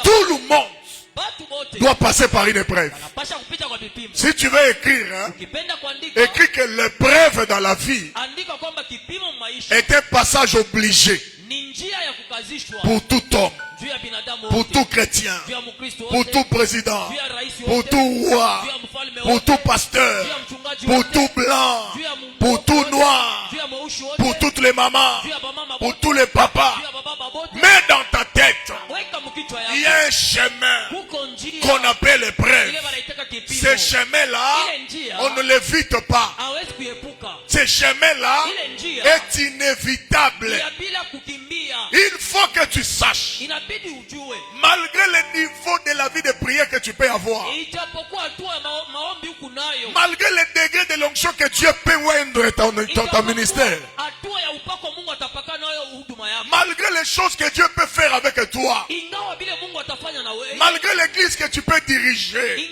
Tout le monde doit passer par une épreuve. Si tu veux écrire, écris que l'épreuve dans la vie est un passage obligé pour tout homme, pour tout chrétien, pour tout président, pour tout roi, pour tout pasteur, pour tout blanc, pour tout noir, pour toutes les mamans, pour tous les papas. Mets dans ta tête, il y a un chemin qu'on appelle l'épreuve. Ce chemin-là, on ne l'évite pas. Ce chemin-là est inévitable. Il faut que tu saches, malgré le niveau de la vie de prière que tu peux avoir, malgré le degré de l'onction que Dieu peut oindre ton ministère, malgré les choses que Dieu peut faire avec toi, malgré l'église que tu peux diriger,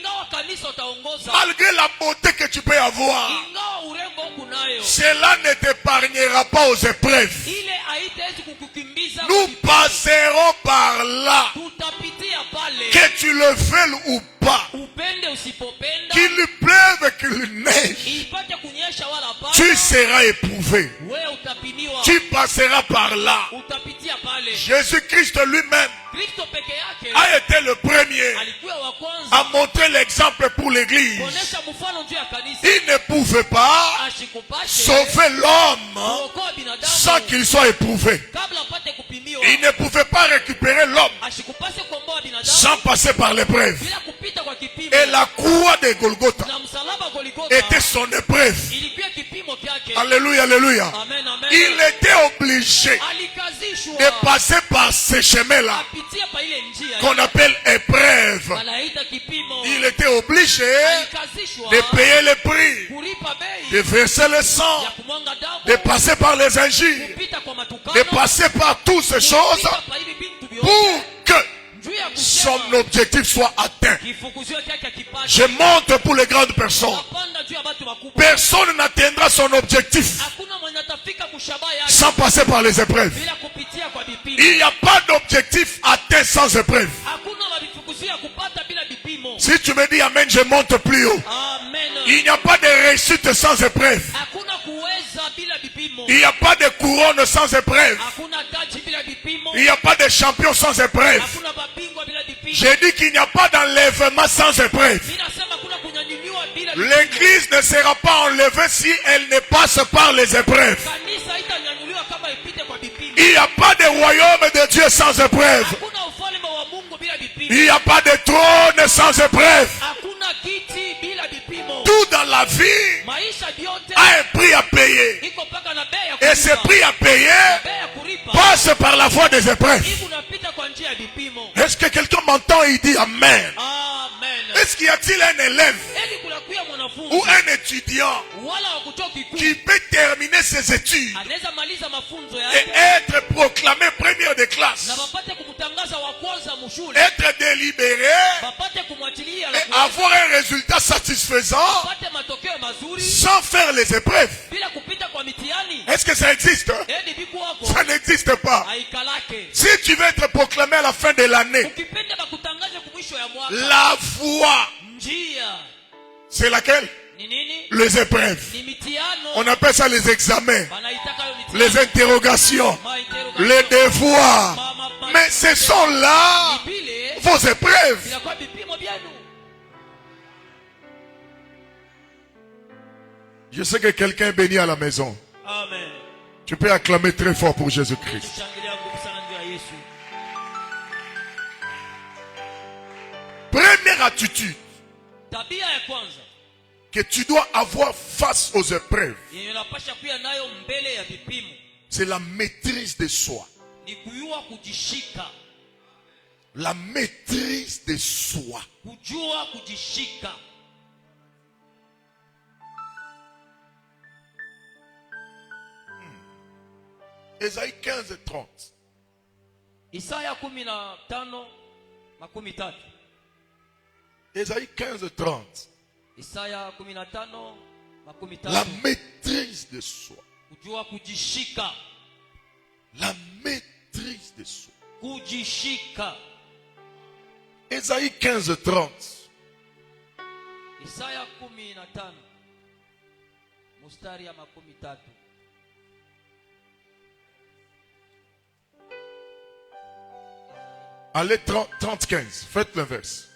malgré la beauté que tu peux avoir, cela ne t'épargnera pas aux épreuves. Nous passerons par là, que tu le veuilles ou pas, qu'il pleuve, qu'il neige, tu seras éprouvé, tu passeras par là. Jésus-Christ lui-même a été le premier à montrer l'exemple pour l'église. Il ne pouvait pas sauver l'homme sans qu'il soit éprouvé. Il ne pouvait pas récupérer l'homme sans passer par l'épreuve. Et la croix de Golgotha était son épreuve. Alléluia, alléluia. Il était obligé de passer par ce chemin-là qu'on appelle épreuve. Il était obligé de payer le prix, de verser le sang, de passer par les injures, de passer par toutes ces choses pour que son objectif soit atteint. Je montre pour les grandes personnes. Personne n'atteindra son objectif sans passer par les épreuves. Il n'y a pas d'objectif atteint sans épreuve. Si tu me dis amen, je monte plus haut. Il n'y a pas de réussite sans épreuve. Il n'y a pas de couronne sans épreuve. Il n'y a pas de champion sans épreuve. J'ai dit qu'il n'y a pas d'enlèvement sans épreuve. L'église ne sera pas enlevée si elle ne passe par les épreuves. Il n'y a pas de royaume de Dieu sans épreuve. Il n'y a pas de trône sans épreuve. Tout dans la vie a un prix à payer. Et ce prix à payer passe par la voie des épreuves. Est-ce que quelqu'un m'entend et il dit amen? Est-ce qu'il y a-t-il un élève ou un étudiant qui peut terminer ses études et être proclamé premier de classe, être délibéré et avoir un résultat satisfaisant sans faire les épreuves? Est-ce que ça existe? Ça n'existe pas. Si tu veux être proclamé à la fin de l'année, la voie, c'est laquelle? Les épreuves. On appelle ça les examens, les interrogations, les devoirs. Mais ce sont là vos épreuves. Je sais que quelqu'un est béni à la maison. Amen. Tu peux acclamer très fort pour Jésus-Christ. Première attitude que tu dois avoir face aux épreuves, c'est la maîtrise de soi. La maîtrise de soi. Ésaïe 15:30. Isaya 15:30. Ésaïe 15:30. Isaya 15:30. La maîtrise de soi. Kujua kujishika. La maîtrise de soi. Kujishika. Ésaïe 15, 30. Isaya 15 mstari ya 13. Allez, 30, 15. Faites l'inverse.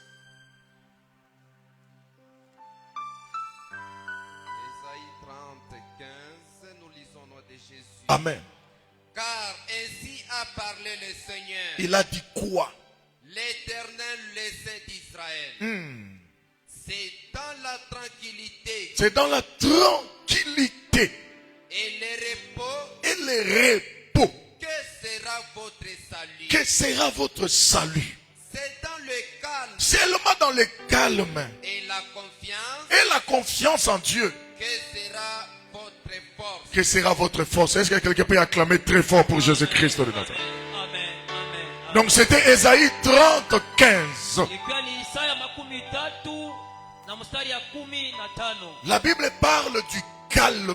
Ésaïe 30, 15, nous lisons au nom de Jésus. Amen. Car ainsi a parlé le Seigneur. Il a dit quoi? L'Éternel, le Saint d'Israël. C'est dans la tranquillité. C'est dans la tranquillité Et le repos. et le repos Que sera votre salut? que sera votre salut. C'est dans le calme. Seulement dans le calme Et la confiance. et la confiance en Dieu Que sera votre force? que sera votre force. Est-ce que quelqu'un peut acclamer très fort pour Jésus-Christ de Nazareth? Amen. Amen. Donc c'était Ésaïe 30, 15. Ilikuwa ni Isaya 13 na mstari ya 15. La Bible parle du calme,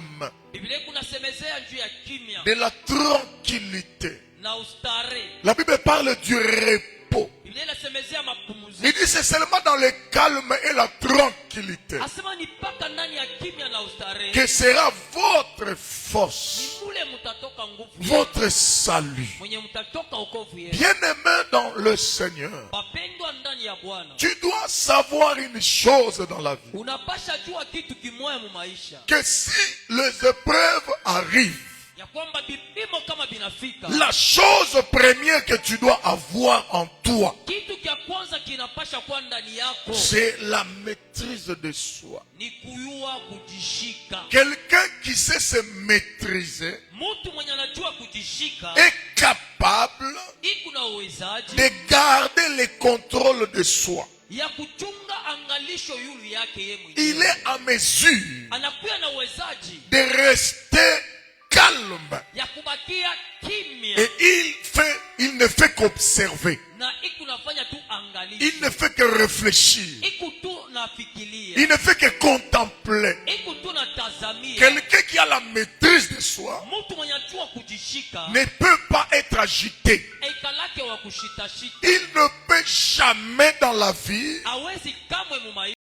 Biblia kunasemezea juu ya kimya de la tranquillité. na ustare. La Bible parle du repos. Biblia inasemezea mapumziko. Il dit c'est seulement dans le calme et la tranquillité Asema ni paka ndani ya kimya na ustare. que sera votre force, Ni mule mutatoka nguvu. votre salut. Mwenye mutatoka wokovu yenu. Bien-aimé dans le Seigneur, Wapendwa ndani ya Bwana. tu dois savoir une chose dans la vie. Unapasha jua kitu kimoya mu maisha. Que si les épreuves arrivent, Ya kwamba vipimo kama vinafika. la chose première que tu dois avoir en toi, Kitu kia kwanza kinapasha kwa ndani yako. c'est la maîtrise de soi. Ni kuyua kujishika. Quelqu'un qui sait se maîtriser Mtu mwenye anajua kujishika. est capable Iko na uwezaji. de garder le contrôle de soi. Ya kuchunga angalisho yulu yake yeye mwenyewe. Il est en mesure Anakuwa na uwezaji de rester calme ya kubakia kimya et il ne fait qu'observer. na iko nafanya tu angalisho. Il ne fait que réfléchir. Iko tu nafikiria. Il ne fait que contempler. Iko tu natazamia. Quelqu'un qui a la maîtrise de soi Mtu mwenye anajua kujishika ne peut pas être agité. eikalake wa kushitashita. Il ne peut jamais dans la vie Hawezi kamwe mu maisha